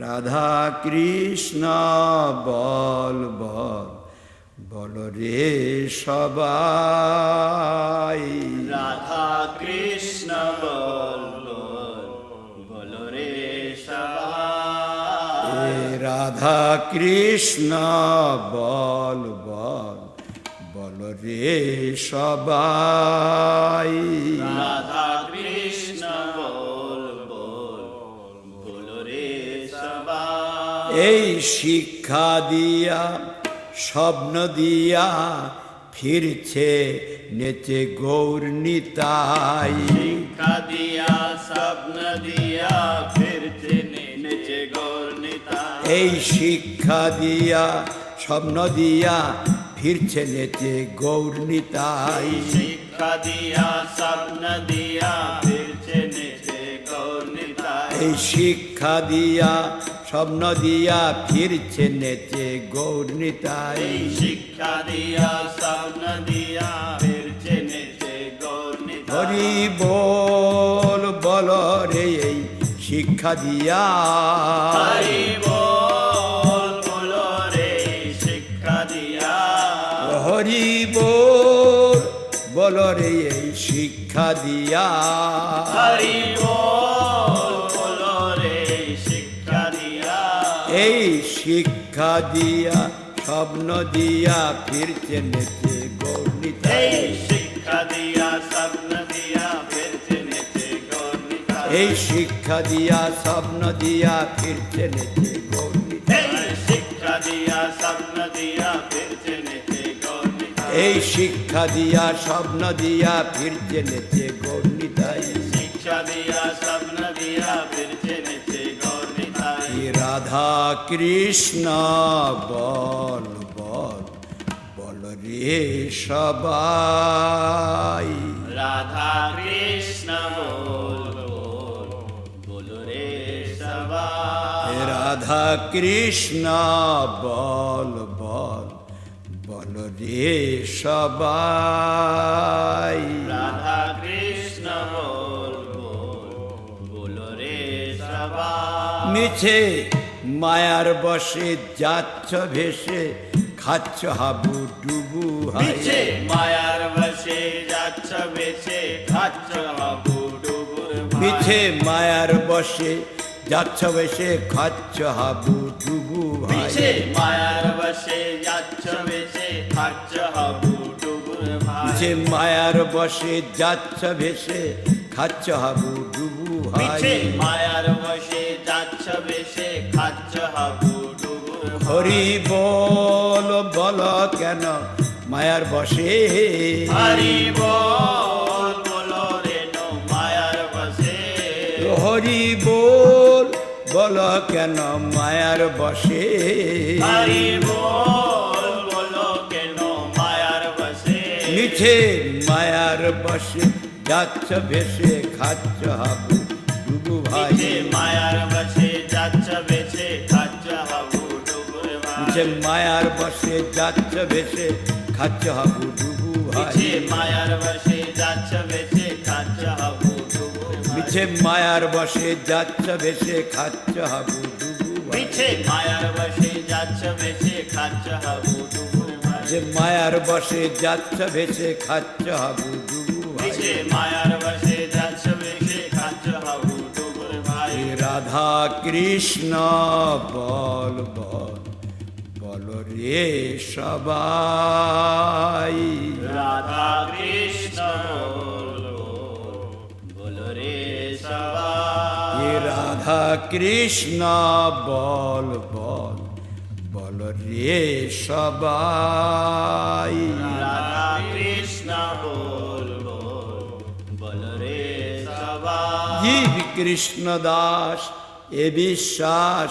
রাধা কৃষ্ণ বল বল বল রে সবাই। রাধা কৃষ্ণ বল বল বল রে সবাই। রাধা কৃষ্ণ বল বল বল রে সবাই। রাধা কৃষ্ণ বল বল বল রে সবাই। এই শিক্ষা দিয়া স্বপ্ন দিয়া ফিরছে নেচে গৌর নিতাই। শিক্ষা দিয়া স্বপ্ন দিয়া ফিরছে নেচে গৌর নিতাই। এই শিক্ষা দিয়া স্বপ্ন দিয়া ফিরছে নেচে গৌর নিতাই। শিক্ষা দিয়া স্বপ্ন দিয়া ফিরছে নেচে গৌর নিতাই। এই শিক্ষা দিয়া স্বপ্ন দিয়া ফিরছে নেচে গৌর নিতাই। এই শিক্ষা দিয়া স্বপ্ন দিয়া ফিরছে নেচে গৌর নিতাই। হরি বল বল রে এই শিক্ষা দিয়া। হরি বল বল রে শিক্ষা দিয়া। হরি বল বল রে এই শিক্ষা দিয়া। হরি বল বল রে শিক্ষা দিয়া। এই শিক্ষা দিয়া স্বপ্ন দিয়া ফিরছে নেচে গৌর নিতাই। এই শিক্ষা দিয়া স্বপ্ন দিয়া ফিরছে নেচে গৌর নিতাই। এই শিক্ষা দিয়া স্বপ্ন দিয়া ফিরছে নেচে গৌর নিতাই। এই শিক্ষা দিয়া স্বপ্ন দিয়া ফিরছে নেচে গৌর নিতাই। এই শিক্ষা দিয়া স্বপ্ন দিয়া ফিরছে নেচে গৌর নিতাই। শিক্ষা দিয়া স্বপ্ন দিয়া ফিরছে নেচে গৌর নিতাই। রাধা কৃষ্ণ বল বল বল রে সবাই। রাধা কৃষ্ণ বল বল বল রে সবাই। রাধা কৃষ্ণ বল বল বল রে সবাই। রাধা কৃষ্ণ বল বল বল রে সবাই। মিছে মায়ার বসে যাচ্ছ ভেসে খাচ্ছ হাবু ডুবু মিছে হায়। মায়ার বসে যাচ্ছ বেছে খাচ্ছ হাবু ডুবুর ভাই। মিছে মায়ার বসে যাচ্ছ ভেসে খাচ্ছ হাবু ডুবু মিছে ভাই। মায়ার বসে যাচ্ছ বেছে খাচ্ছ হাবু ডুবুর ভাই। মিছে মায়ার বসে যাচ্ছ ভেসে খাচ্ছ হাবু ডুবু মিছে হাই। মায়ার বসে যাচ্ছ বেছে খাচ্ছ হাবু ডুবুর ভাই। হরি বল বল কেন মায়ার বসে। হরি বল বল রে নো মায়ার বসে। হরি বল বল কেন মায়ার বসে। হরি বল বল কেন মায়ার বসে। মিছে মায়ার বসে যাচ্ছ ভেসে খাচ্ছ হাবু ডুবু ভাই। মিছে মায়ার বসে যাচ্ছ বেছে খাচ্ছ হাবু ডুবুর ভাই। মিছে মায়ার বসে যাচ্ছ ভেসে খাচ্ছ হাবু ডুবু ভাই। মিছে মায়ার বসে যাচ্ছ বেছে খাচ্ছ হাবু ডুবুর ভাই। মিছে মায়ার বসে যাচ্ছ ভেসে খাচ্ছ হাবু ডুবু ভাই। মিছে মায়ার বসে যাচ্ছ বেছে খাচ্ছ হাবু ডুবুর ভাই। যে মায়ার বসে যাচ্ছ ভেসে খাচ্ছ হাবু ডুবু ভাই। মিছে মায়ার বসে যাচ্ছ বেছে খাচ্ছ হাবু ডুবুর ভাই। রাধা কৃষ্ণ বল বল বল রে সবাই। রাধা কৃষ্ণ বল বল রে সবাই। রাধা কৃষ্ণ বল বল বল রে সবাই। রাধা কৃষ্ণ বল বল বল রে সবাই। জীব কৃষ্ণ দাস এ বিশ্বাস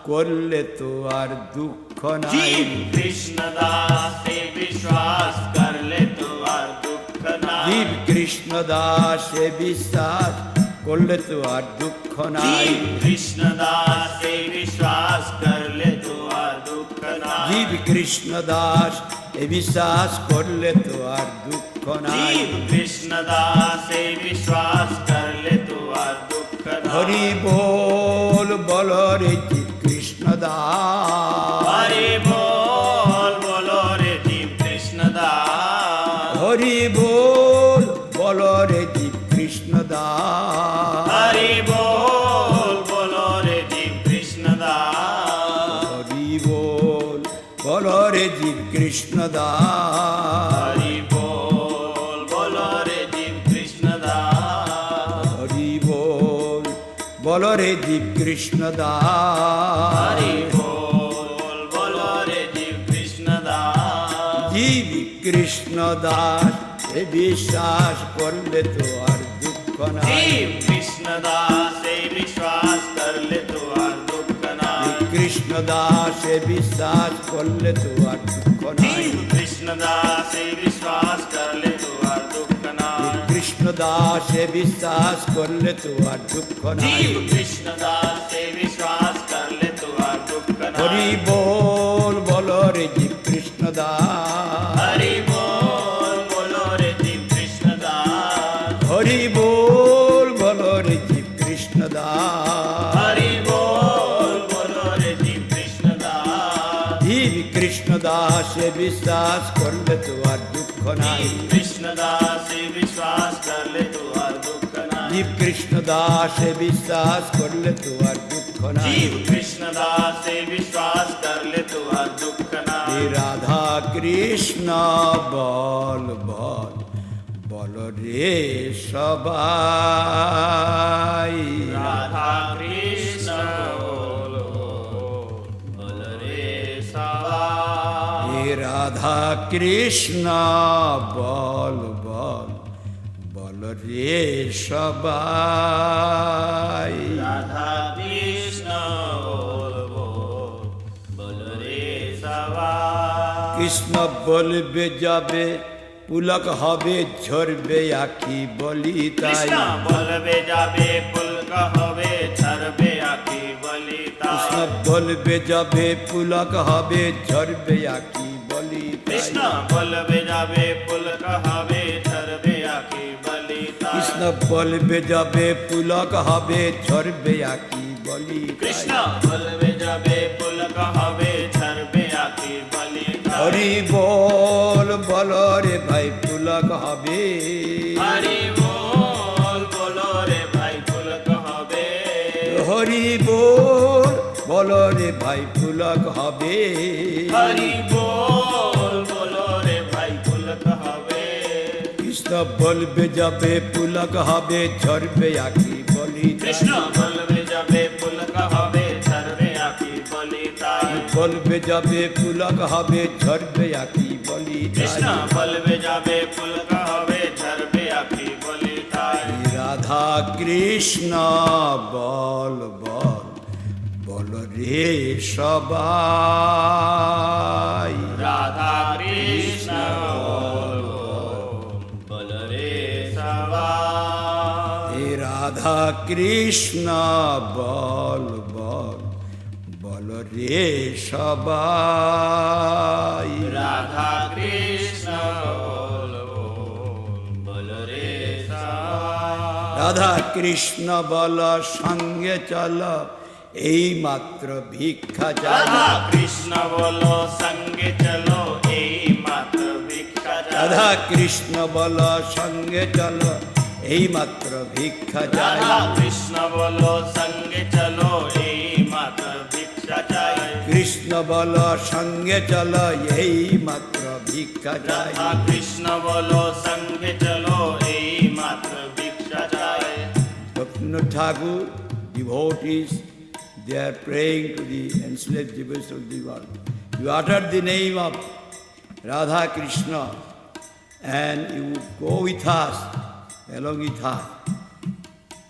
করলে তো আর দুঃখ নাই। জীব কৃষ্ণ দাস এ বিশ্বাস করলে তো আর দুঃখ নাই। জীব কৃষ্ণ দাস এ বিশ্বাস করলে তো আর দুঃখ নাই। জীব কৃষ্ণ দাস এ বিশ্বাস করলে তো আর দুঃখ নাই। জীব কৃষ্ণ দাস এ বিশ্বাস করলে তো আর দুঃখ নাই। জীব কৃষ্ণ দাস এ বিশ্বাস করলে তো আর দুঃখ নাই। হরি বল বল রে জীব দাস হরি বল বলো রে জীব কৃষ্ণ দাস হরি বল বলো রে জীব কৃষ্ণ দাস হরি বল বলো রে জীব কৃষ্ণ দাস হরি বল বলো রে জীব কৃষ্ণ দাস হরি বল বলো রে জীব কৃষ্ণ দাস হরি বল বলো রে জীব কৃষ্ণ দাস হরি বল বলো রে জীব কৃষ্ণ দাস জীব কৃষ্ণ দাস এ বিশ্বাস করলে তো আর দুঃখ নাই জীব কৃষ্ণ দাস এই বিশ্বাস করলে তো আর দুঃখ নাই কৃষ্ণ দাস এ বিশ্বাস করলে তো আর দুঃখ নাই জীব কৃষ্ণ দাস এই বিশ্বাস করলে তো আর দুঃখ নাই কৃষ্ণ দাস এ বিশ্বাস করলে তো আর দুঃখ নাই জীব কৃষ্ণ দাস এই বিশ্বাস করলে তো আর দুঃখ নাই হরি বল বলো রে জীব কৃষ্ণ দাস হরি বল বলো রে জীব কৃষ্ণ দাস হরি বল বলো রে জীব কৃষ্ণ দাস হরি বল বলো রে জীব কৃষ্ণ দাস জীব কৃষ্ণ দাস এ বিশ্বাস করলে তো আর দুঃখ নাই জীব কৃষ্ণ দাস এই বিশ্বাস করলে তো আর দুঃখ নাই জীব কৃষ্ণ দাস এ বিশ্বাস করলে তো আর দুঃখ নাই জীব কৃষ্ণ দাস এই বিশ্বাস করলে তো আর দুঃখ নাই হে রাধা কৃষ্ণ বল বল বল রে সবাই রাধা কৃষ্ণ বলো বল রে সবাই হে রাধা কৃষ্ণ বল বল বল রে সবাই রাধা কৃষ্ণ বলবো বল রে সবাই কৃষ্ণ বলবে যাবে পুলক হবে ঝরবে আখি বলি তাই কৃষ্ণ বলবে যাবে পুলক হবে ছাড়বে আঁকি বলি কৃষ্ণ তাই বলবে যাবে পুলক হবে ঝরবে আখি বলি তাই কৃষ্ণ বলবে যাবে পুলক হবে ছাড়বে আঁকি বলি তাই কৃষ্ণ বলবে যাবে পুলক হবে ঝরবে আখি বলি তাই কৃষ্ণ বলবে যাবে পুলক হবে ছাড়বে আঁকি বলি তাই হরি বল বল রে ভাই পুলক হবে হরি বল বলো রে ভাই পুলক হবে হরি বল বল রে ভাই পুলক হবে হরি বল বলো রে ভাই পুলক হবে কৃষ্ণ বলবে যাবে পুলক হবে ঝরবে আখি বলি তাই কৃষ্ণ বলবে যাবে পুলক হবে ছাড়বে আঁকি বলি তাই বলবে যাবে পুলক হবে ঝরবে আখি বলি কৃষ্ণ তাই বলবে যাবে পুলক হবে ছাড়বে আঁকি বলি তাই রাধা কৃষ্ণ বল বল বল রে সবাই রাধা কৃষ্ণ বলো বল রে সবাই হে রাধা কৃষ্ণ বল বল বল রে সবাই রাধা কৃষ্ণ বলবো বল রে সবাই রাধা কৃষ্ণ বল সঙ্গে চল এই মাত্র ভিক্ষা চাই রাধা কৃষ্ণ বলো সঙ্গে চলো এই মাত্র ভিক্ষা চাই রাধা কৃষ্ণ বল সঙ্গে চল এই মাত্র ভিক্ষা চাই রাধা কৃষ্ণ বলো সঙ্গে চলো এই মাত্র ভিক্ষা চাই কৃষ্ণ বল সঙ্গে চল এই মাত্র ভিক্ষা চাই রাধা কৃষ্ণ বলো সঙ্গে চলো এই মাত্র ভিক্ষা চাই Rabindranath Tagore, devotees, they are praying to the enslaved Jews of the world. You utter the name of Radha Krishna and you go with us, along with us.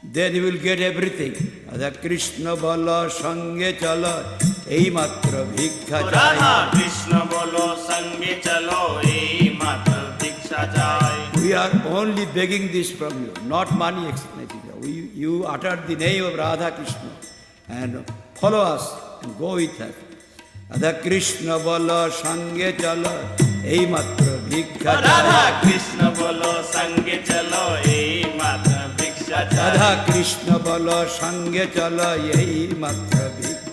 Then you will get everything. Radha Krishna bala sange chala, ei matra bhikkha Radha chai. Krishna বলো সঙ্গে চলো এই মাত্র ভিক্ষা চাই We are only begging this from you, not money expenditure. You utter the name of Radha Krishna and follow us and go with us. Radha Krishna bala sange chala, ei matra bhikkha Radha chai. Krishna বলো সঙ্গে চলো এই মাত্র ভিক্ষা চাই Radha Krishna bala sange chala, ei matra bhikkha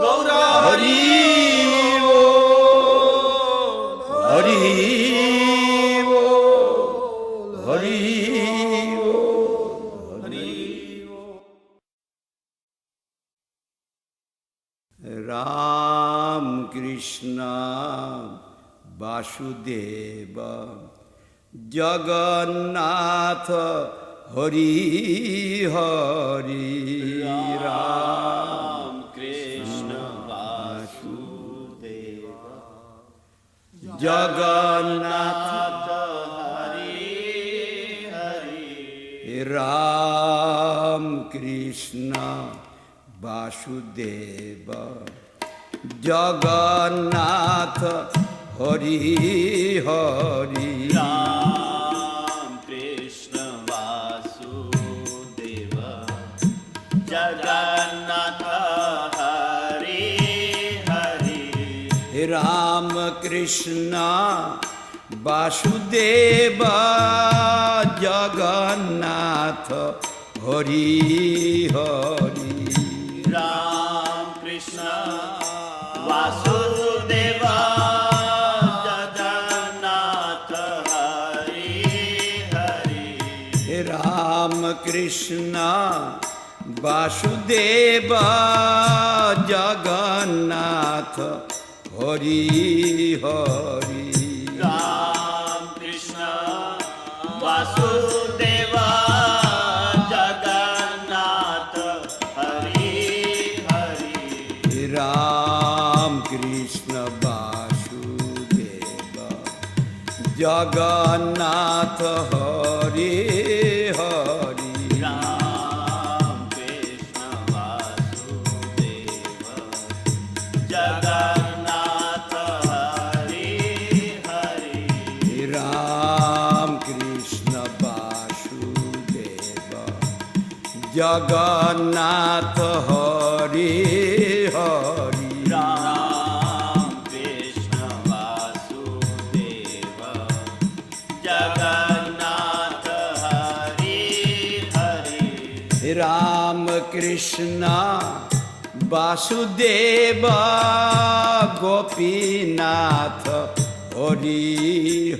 Gaura Hari Hari Hari Ram Krishna Basudeb Jagannath Hari Hari Ram Krishna Basudeb Jagannath Hari Hari Ram Krishna Basudeb Jagannath Hari Hari Ram Krishna Basudeb Jagannath Hari Hari Ram Krishna Basudeb Jagannath Hari Hari Ram Krishna Basudeb Jagannath Hari Hari Ram Krishna Basudeb Jagannath Hari Hari Ram Krishna Basudeb Jagannath Hari Hari Ram Krishna Basudeb Jagannath Hari Hari Ram Krishna Basudeb Jagannath Hari Hari Ram Krishna Basudeb Jagannath Hari Hari Ram Krishna Basudeb Jagannath Hari Hari Ram Krishna Basudeb Gopinath Hari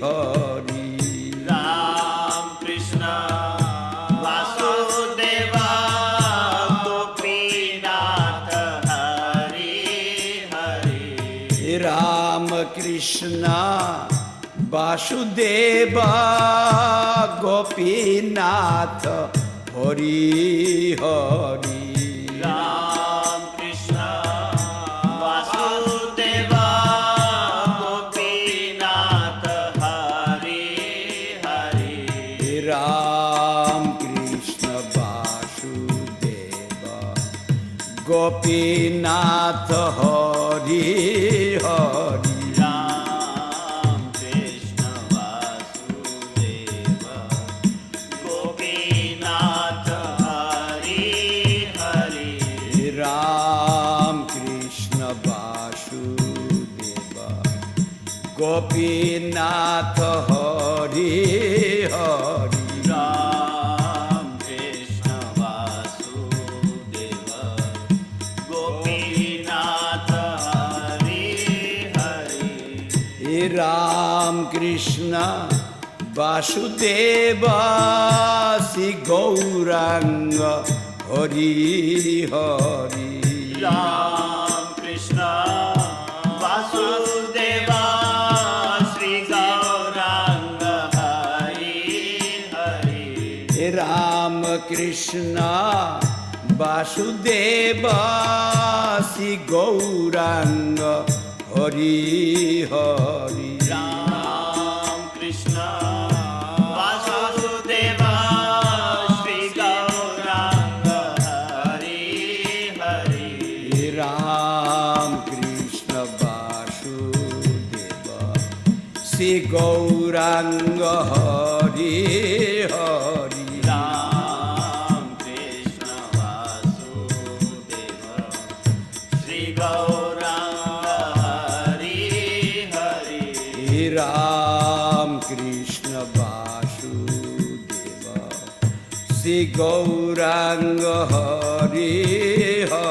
Hari Ram Krishna Basudeb Gopinath Hari Hari Ram Krishna Basudeb Gopinath Hari Hari Ram Krishna Basudeb Gopinath Hari Hari Ram Krishna Basudeb Gopinath Hari Hari Ram Krishna Basudeb Gopinath Hari Hari Ram Krishna Basudeb Gopinath Hari Hari Ram Krishna Basudeb Gopinath Hari Hari Ram Krishna Basudeb Shri Gauranga Hari Hari Ram Krishna Basudeb Shri Gauranga Hari Hari Ram Krishna Basudeb Shri Gauranga Hari Hari Ram Krishna Basudeb Shri Gauranga Hari Hari Ram Krishna Basudeb Shri Gauranga Hari Hari Ram Krishna Basudeb Shri Gauranga Hari Hari Ram Krishna Basudeb Shri Gauranga Hari Hari